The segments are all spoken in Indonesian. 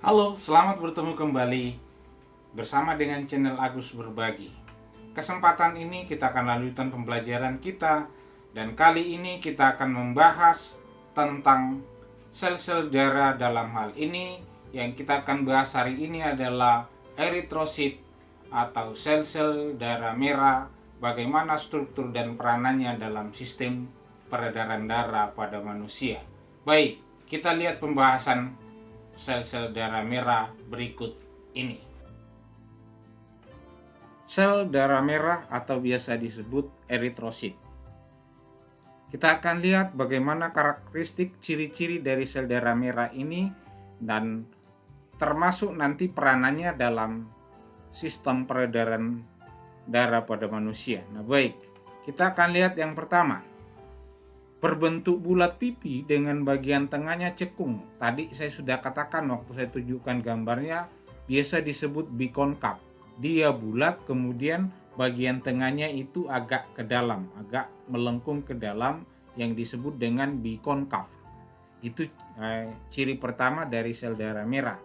Halo, selamat bertemu kembali bersama dengan channel Agus Berbagi. Kesempatan ini kita akan lanjutkan pembelajaran kita, dan kali ini kita akan membahas tentang sel-sel darah. Dalam hal ini yang kita akan bahas hari ini adalah eritrosit atau sel-sel darah merah, bagaimana struktur dan peranannya dalam sistem peredaran darah pada manusia. Baik, kita lihat pembahasan sel-sel darah merah berikut ini. Sel darah merah atau biasa disebut eritrosit. Kita akan lihat bagaimana karakteristik ciri-ciri dari sel darah merah ini dan termasuk nanti peranannya dalam sistem peredaran darah pada manusia. Nah, baik, kita akan lihat yang pertama. Berbentuk bulat pipi dengan bagian tengahnya cekung. Tadi saya sudah katakan waktu saya tunjukkan gambarnya, biasa disebut bikonkav. Dia bulat, kemudian bagian tengahnya itu agak ke dalam, agak melengkung ke dalam, yang disebut dengan bikonkav. Itu ciri pertama dari sel darah merah.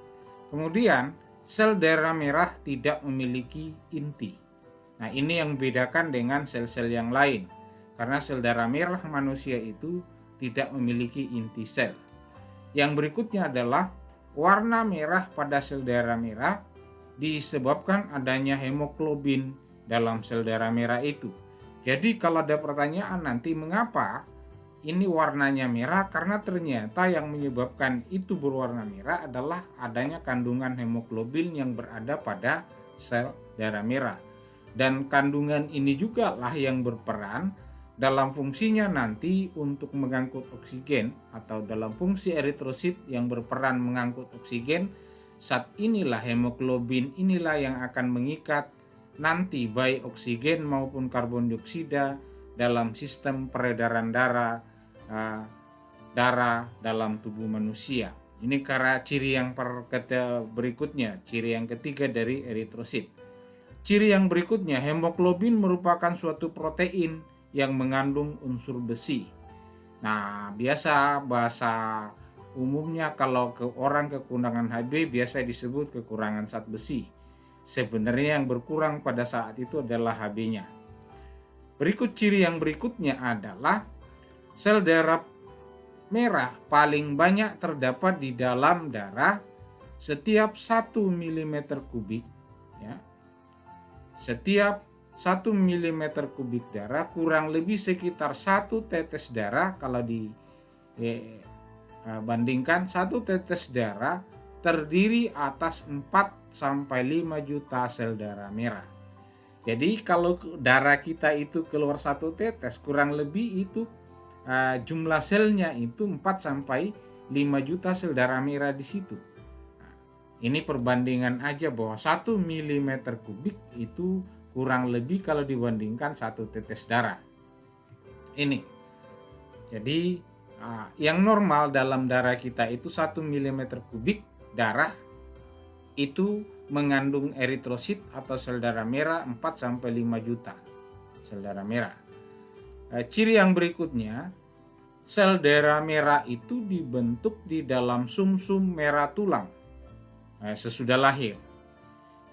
Kemudian sel darah merah tidak memiliki inti. Nah, ini yang membedakan dengan sel-sel yang lain. Karena sel darah merah manusia itu tidak memiliki inti sel. Yang berikutnya adalah warna merah pada sel darah merah disebabkan adanya hemoglobin dalam sel darah merah itu. Jadi kalau ada pertanyaan nanti mengapa ini warnanya merah, karena ternyata yang menyebabkan itu berwarna merah adalah adanya kandungan hemoglobin yang berada pada sel darah merah. Dan kandungan ini juga lah yang berperan dalam fungsinya nanti untuk mengangkut oksigen, atau dalam fungsi eritrosit yang berperan mengangkut oksigen. Saat inilah hemoglobin inilah yang akan mengikat nanti baik oksigen maupun karbon dioksida dalam sistem peredaran darah dalam tubuh manusia. Ini karena ciri yang berikutnya, ciri yang ketiga dari eritrosit. Ciri yang berikutnya, hemoglobin merupakan suatu protein yang mengandung unsur besi. Nah, biasa bahasa umumnya kalau orang kekurangan Hb biasa disebut kekurangan zat besi. Sebenarnya yang berkurang pada saat itu adalah Hb-nya. Berikut ciri yang berikutnya adalah sel darah merah paling banyak terdapat di dalam darah setiap 1 mm kubik. Ya. Setiap 1 mm kubik darah kurang lebih sekitar 1 tetes darah. Kalau dibandingkan 1 tetes darah terdiri atas 4-5 juta sel darah merah. Jadi kalau darah kita itu keluar 1 tetes, kurang lebih itu jumlah selnya itu 4-5 juta sel darah merah di situ. Nah, ini perbandingan aja bahwa 1 mm kubik itu kurang lebih kalau dibandingkan 1 tetes darah. Ini. Jadi yang normal dalam darah kita itu 1 mm kubik darah itu mengandung eritrosit atau sel darah merah 4-5 juta sel darah merah. Ciri yang berikutnya, sel darah merah itu dibentuk di dalam sumsum merah tulang sesudah lahir.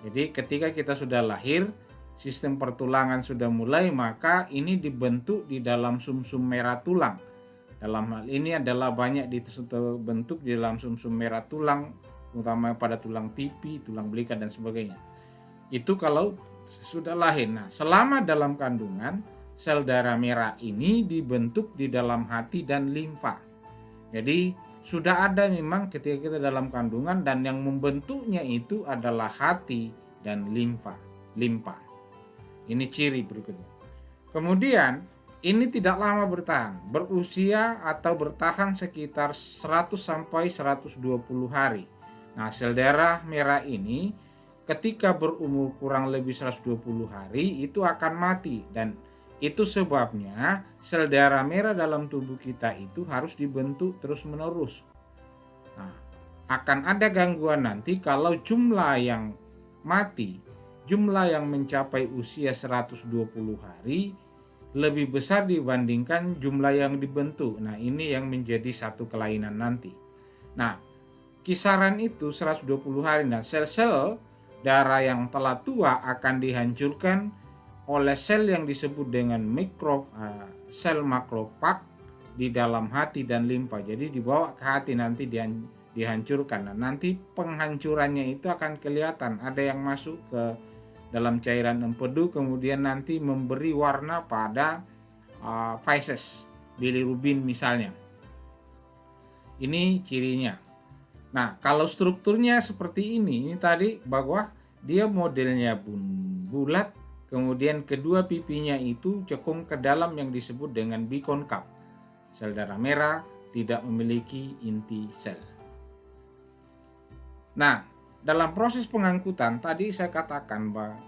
Jadi ketika kita sudah lahir, sistem pertulangan sudah mulai, maka ini dibentuk di dalam sumsum merah tulang. Dalam hal ini adalah banyak dibentuk di dalam sumsum merah tulang, terutama pada tulang pipi, tulang belikat dan sebagainya. Itu kalau sudah lahir. Nah, selama dalam kandungan, sel darah merah ini dibentuk di dalam hati dan limfa. Jadi sudah ada memang ketika kita dalam kandungan, dan yang membentuknya itu adalah hati dan limfa. Ini ciri berikutnya. Kemudian ini tidak lama bertahan, berusia atau bertahan sekitar 100-120 hari. Nah, sel darah merah ini ketika berumur kurang lebih 120 hari itu akan mati, dan itu sebabnya sel darah merah dalam tubuh kita itu harus dibentuk terus-menerus. Nah, akan ada gangguan nanti kalau jumlah yang mati, jumlah yang mencapai usia 120 hari lebih besar dibandingkan jumlah yang dibentuk. Nah, ini yang menjadi satu kelainan nanti. Nah, kisaran itu 120 hari. Nah, sel-sel darah yang telah tua akan dihancurkan oleh sel yang disebut dengan sel makrofag di dalam hati dan limpa. Jadi dibawa ke hati nanti dihancurkan. Nah, nanti penghancurannya itu akan kelihatan, ada yang masuk ke dalam cairan empedu, kemudian nanti memberi warna pada feces, bilirubin misalnya. Ini cirinya. Nah, kalau strukturnya seperti ini tadi, bahwa dia modelnya bulat, kemudian kedua pipinya itu cekung ke dalam yang disebut dengan bikonkap. Sel darah merah tidak memiliki inti sel. Nah, dalam proses pengangkutan tadi saya katakan bahwa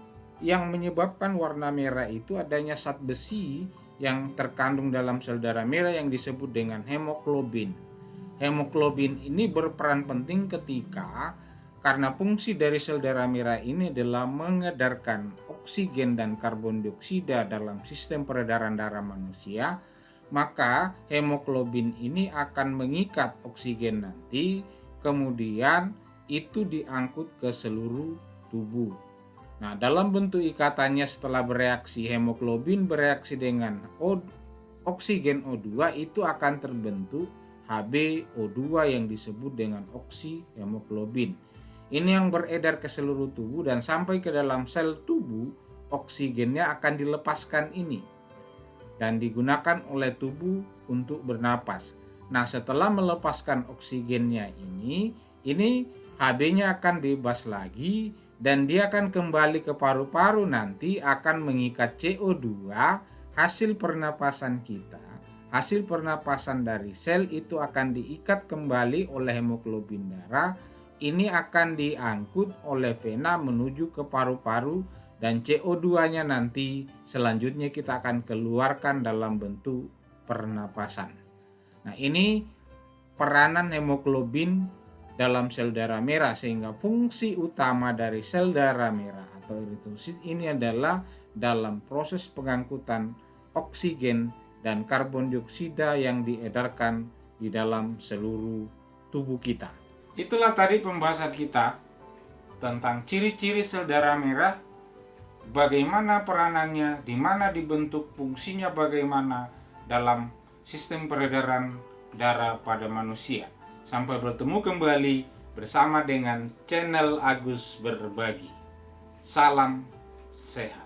yang menyebabkan warna merah itu adanya zat besi yang terkandung dalam sel darah merah yang disebut dengan hemoglobin. Hemoglobin ini berperan penting karena fungsi dari sel darah merah ini adalah mengedarkan oksigen dan karbon dioksida dalam sistem peredaran darah manusia. Maka hemoglobin ini akan mengikat oksigen nanti, kemudian itu diangkut ke seluruh tubuh. Nah, dalam bentuk ikatannya setelah bereaksi, hemoglobin bereaksi dengan oksigen O2, itu akan terbentuk HbO2 yang disebut dengan oksihemoglobin. Ini yang beredar ke seluruh tubuh dan sampai ke dalam sel tubuh, oksigennya akan dilepaskan ini dan digunakan oleh tubuh untuk bernapas. Nah, setelah melepaskan oksigennya ini Hb-nya akan bebas lagi dan dia akan kembali ke paru-paru, nanti akan mengikat CO2 hasil pernapasan kita. Hasil pernapasan dari sel itu akan diikat kembali oleh hemoglobin darah. Ini akan diangkut oleh vena menuju ke paru-paru dan CO2-nya nanti selanjutnya kita akan keluarkan dalam bentuk pernapasan. Nah, ini peranan hemoglobin dalam sel darah merah, sehingga fungsi utama dari sel darah merah atau eritrosit ini adalah dalam proses pengangkutan oksigen dan karbon dioksida yang diedarkan di dalam seluruh tubuh kita. Itulah tadi pembahasan kita tentang ciri-ciri sel darah merah, bagaimana peranannya, di mana dibentuk, fungsinya bagaimana dalam sistem peredaran darah pada manusia. Sampai bertemu kembali bersama dengan channel Agus Berbagi. Salam sehat.